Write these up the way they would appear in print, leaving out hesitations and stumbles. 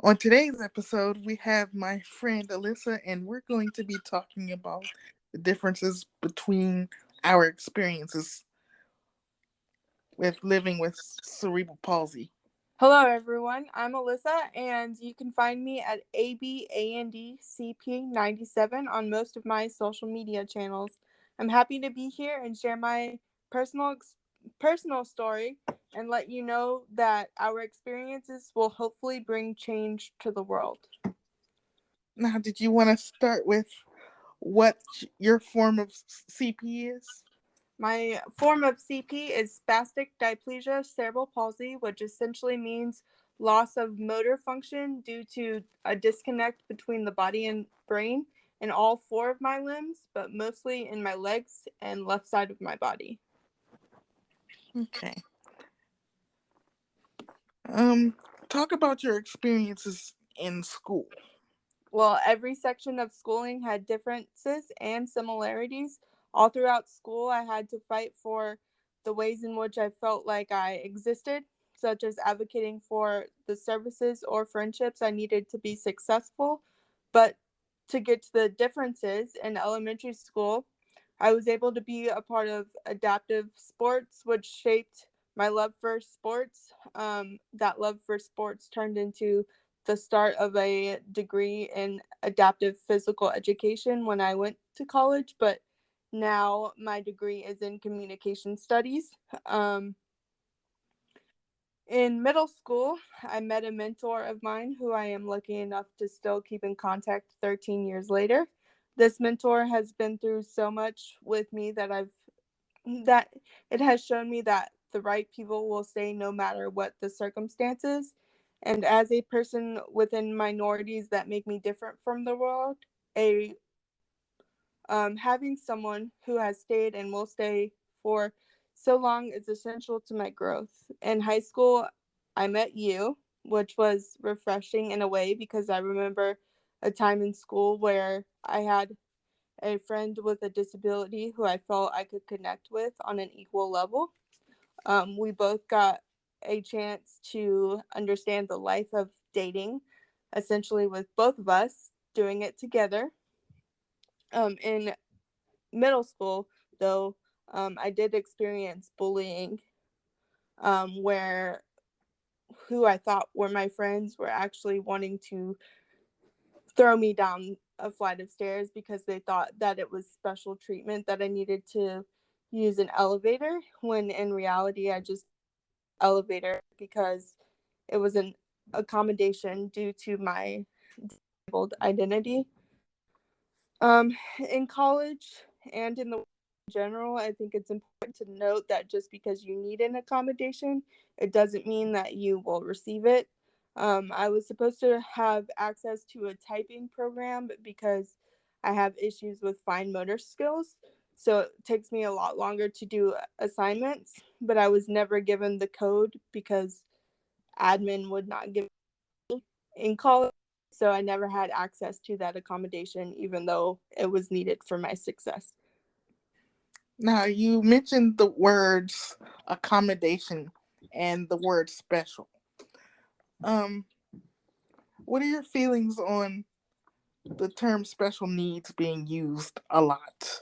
On today's episode, we have my friend Alyssa, and we're going to be talking about the differences between our experiences with living with cerebral palsy. Hello, everyone. I'm Alyssa, and you can find me at ABANDCP97 on most of my social media channels. I'm happy to be here and share my personal personal story and let you know that our experiences will hopefully bring change to the world. Now, did you want to start with what your form of CP is? My form of CP is spastic diplegia cerebral palsy, which essentially means loss of motor function due to a disconnect between the body and brain in all four of my limbs, but mostly in my legs and left side of my body. Okay. Um, Talk about your experiences in school. Well, every section of schooling had differences and similarities. All throughout school, I had to fight for the ways in which I felt like I existed, such as advocating for the services or friendships I needed to be successful. But to get to the differences in elementary school, I was able to be a part of adaptive sports, which shaped my love for sports. That love for sports turned into the start of a degree in adaptive physical education when I went to college, but now my degree is in communication studies. Um, in middle school, I met a mentor of mine who I am lucky enough to still keep in contact 13 years later. This mentor has been through so much with me that it has shown me that the right people will stay no matter what the circumstances. And as a person within minorities that make me different from the world, a having someone who has stayed and will stay for so long is essential to my growth. In high school, I met you, which was refreshing in a way because I remember a time in school where I had a friend with a disability who I felt I could connect with on an equal level. We both got a chance to understand the life of dating, essentially, with both of us doing it together. In middle school, though, I did experience bullying where who I thought were my friends were actually wanting to throw me down a flight of stairs because they thought that it was special treatment that I needed to use an elevator when in reality I just elevator because it was an accommodation due to my disabled identity. In college and in the world in general, I think it's important to note that just because you need an accommodation, it doesn't mean that you will receive it. I was supposed to have access to a typing program because I have issues with fine motor skills. So it takes me a lot longer to do assignments, but I was never given the code because admin would not give me in college. So I never had access to that accommodation, even though it was needed for my success. Now, you mentioned the words accommodation and the word special. Um, what are your feelings on the term special needs being used a lot?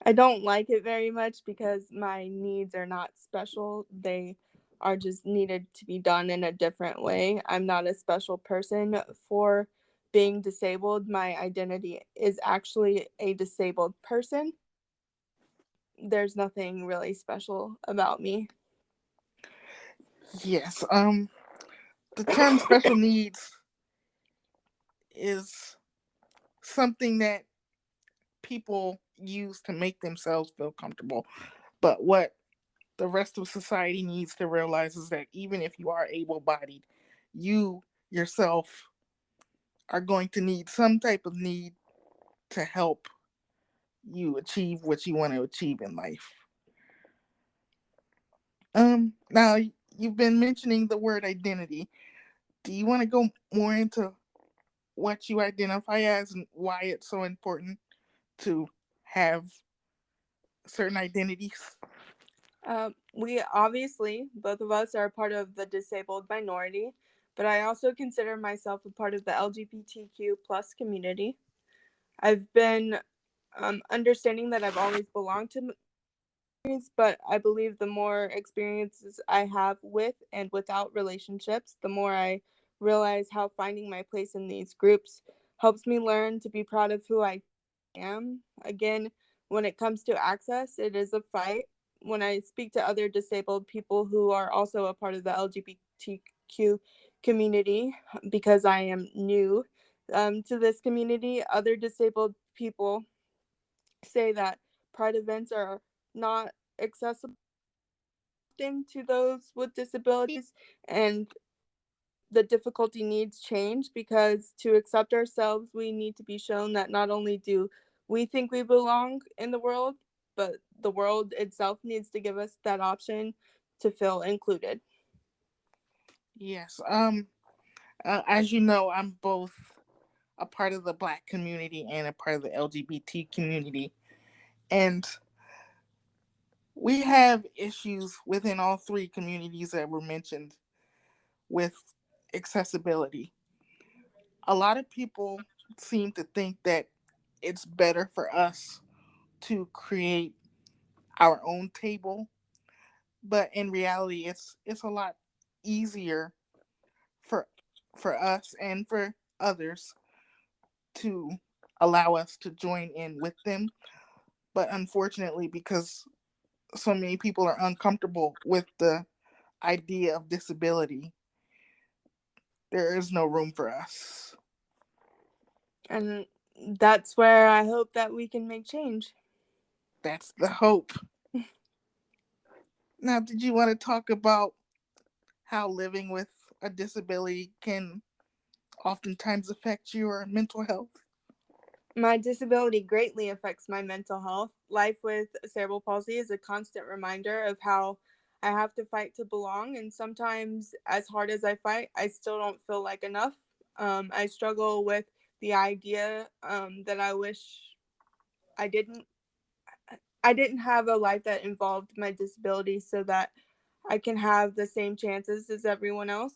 I don't like it very much because my needs are not special. They are just needed to be done in a different way. I'm not a special person for being disabled. My identity is actually a disabled person. There's nothing really special about me. Yes, the term special needs is something that people use to make themselves feel comfortable. But what the rest of society needs to realize is that even if you are able bodied, you yourself are going to need some type of need to help you achieve what you want to achieve in life. Now you've been mentioning the word identity. Do you want to go more into what you identify as and why it's so important to have certain identities? We obviously, both of us are part of the disabled minority, but I also consider myself a part of the LGBTQ plus community. I've been understanding that I've always belonged to but I believe the more experiences I have with and without relationships, the more I realize how finding my place in these groups helps me learn to be proud of who I am. Again, when it comes to access, it is a fight. When I speak to other disabled people who are also a part of the LGBTQ community, because I am new to this community, other disabled people say that pride events are not accessible to those with disabilities, and the difficulty needs change because to accept ourselves we need to be shown that not only do we think we belong in the world, but the world itself needs to give us that option to feel included. Yes. As you know, I'm both a part of the Black community and a part of the LGBT community, and we have issues within all three communities that were mentioned with accessibility. A lot of people seem to think that it's better for us to create our own table, but in reality it's a lot easier for us and for others to allow us to join in with them. But unfortunately, because so many people are uncomfortable with the idea of disability, there is no room for us. And that's where I hope that we can make change. That's the hope. Now, did you want to talk about how living with a disability can oftentimes affect your mental health? My disability greatly affects my mental health. Life with cerebral palsy is a constant reminder of how I have to fight to belong, and sometimes, as hard as I fight, I still don't feel like enough. I struggle with the idea that I wish I didn't. I didn't have a life that involved my disability, so that I can have the same chances as everyone else.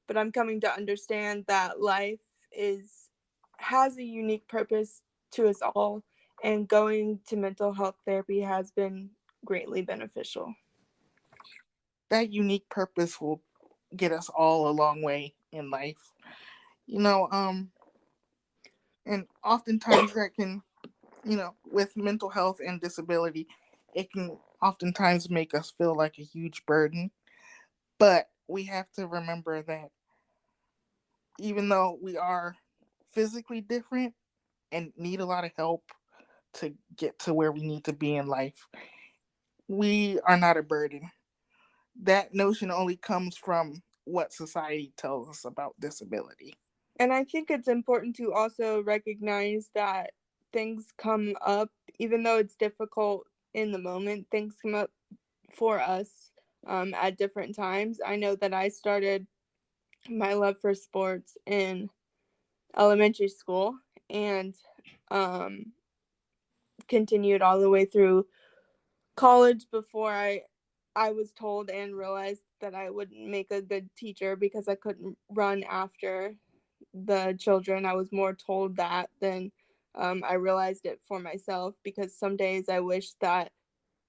But I'm coming to understand that life is has a unique purpose to us all, and going to mental health therapy has been greatly beneficial. That unique purpose will get us all a long way in life. You know, and oftentimes that can, with mental health and disability, it can oftentimes make us feel like a huge burden. But we have to remember that even though we are physically different and need a lot of help to get to where we need to be in life, we are not a burden. That notion only comes from what society tells us about disability. And I think it's important to also recognize that things come up, even though it's difficult in the moment, things come up for us at different times. I know that I started my love for sports in elementary school and um, continued all the way through college before I was told and realized that I wouldn't make a good teacher because I couldn't run after the children. I was more told that than I realized it for myself, because some days I wish that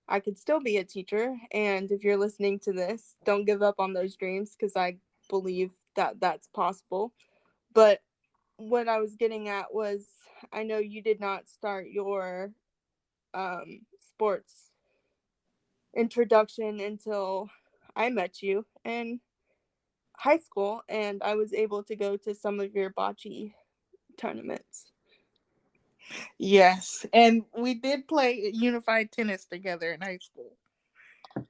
I could still be a teacher. And if you're listening to this, don't give up on those dreams, because I believe that that's possible. But what I was getting at was, I know you did not start your sports introduction until I met you in high school, and I was able to go to some of your bocce tournaments. Yes, and we did play unified tennis together in high school.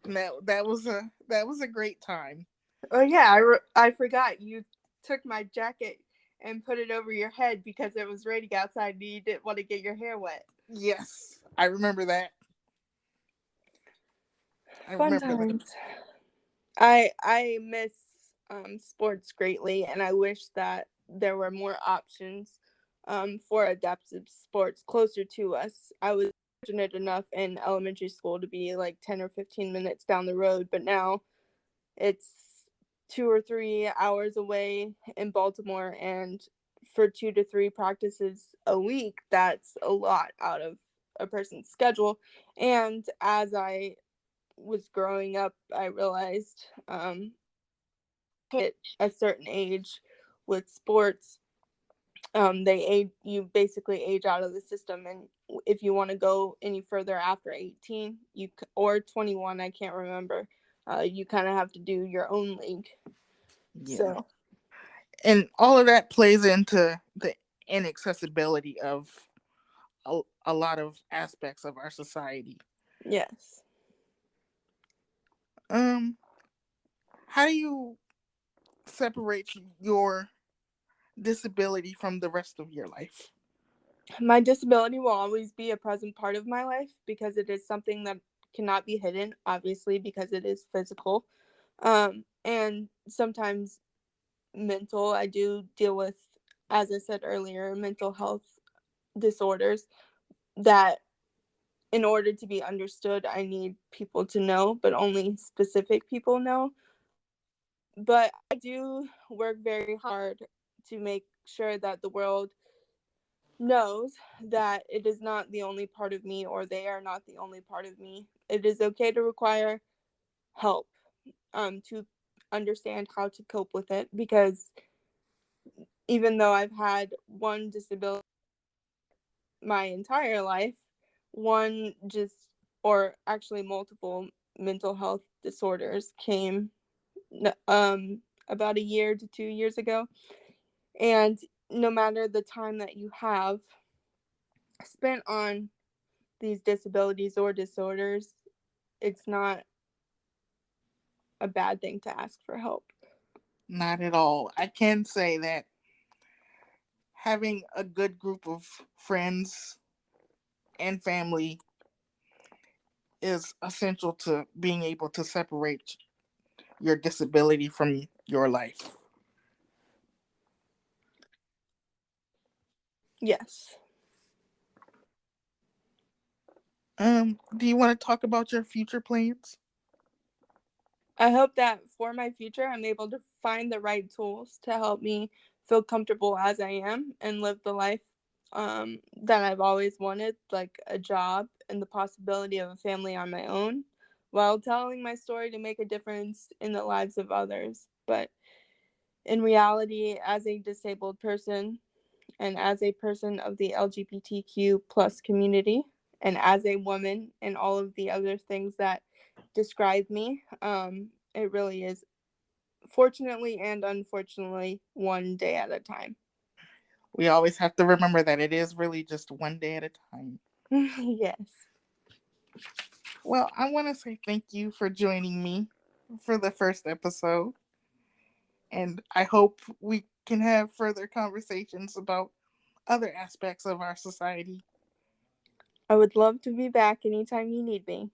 And that was a great time. Oh yeah, I forgot you took my jacket and put it over your head because it was raining outside and you didn't want to get your hair wet. Yes, I remember that. I Fun remember that. times. I miss sports greatly, and I wish that there were more options for adaptive sports closer to us. I was fortunate enough in elementary school to be like 10 or 15 minutes down the road, but now it's 2 or 3 hours away in Baltimore, and for 2 to 3 practices a week, that's a lot out of a person's schedule. And as I was growing up, I realized hit a certain age with sports, they age you basically age out of the system, and if you want to go any further after 18, or 21, I can't remember, you kind of have to do your own league. Yeah. So And all of that plays into the inaccessibility of a lot of aspects of our society. yes. Um, how do you separate your disability from the rest of your life? My disability will always be a present part of my life because it is something that cannot be hidden, obviously, because it is physical. And sometimes mental, I do deal with, as I said earlier, mental health disorders that, in order to be understood, I need people to know, but only specific people know. But I do work very hard to make sure that the world knows that it is not the only part of me, or they are not the only part of me. It is okay to require help, to understand how to cope with it, because even though I've had one disability my entire life, one just, or actually multiple mental health disorders came um about a year to 2 years ago. And no matter the time that you have spent on these disabilities or disorders, it's not a bad thing to ask for help. Not at all. I can say that having a good group of friends and family is essential to being able to separate your disability from your life. Yes. Do you want to talk about your future plans? I hope that for my future, I'm able to find the right tools to help me feel comfortable as I am and live the life that I've always wanted, like a job and the possibility of a family on my own, while telling my story to make a difference in the lives of others. But in reality, as a disabled person, and as a person of the LGBTQ plus community, and as a woman, and all of the other things that describe me, it really is, fortunately and unfortunately, one day at a time. We always have to remember that it is really just one day at a time. Yes. Well, I want to say thank you for joining me for the first episode, and I hope we can have further conversations about other aspects of our society. I would love to be back anytime you need me.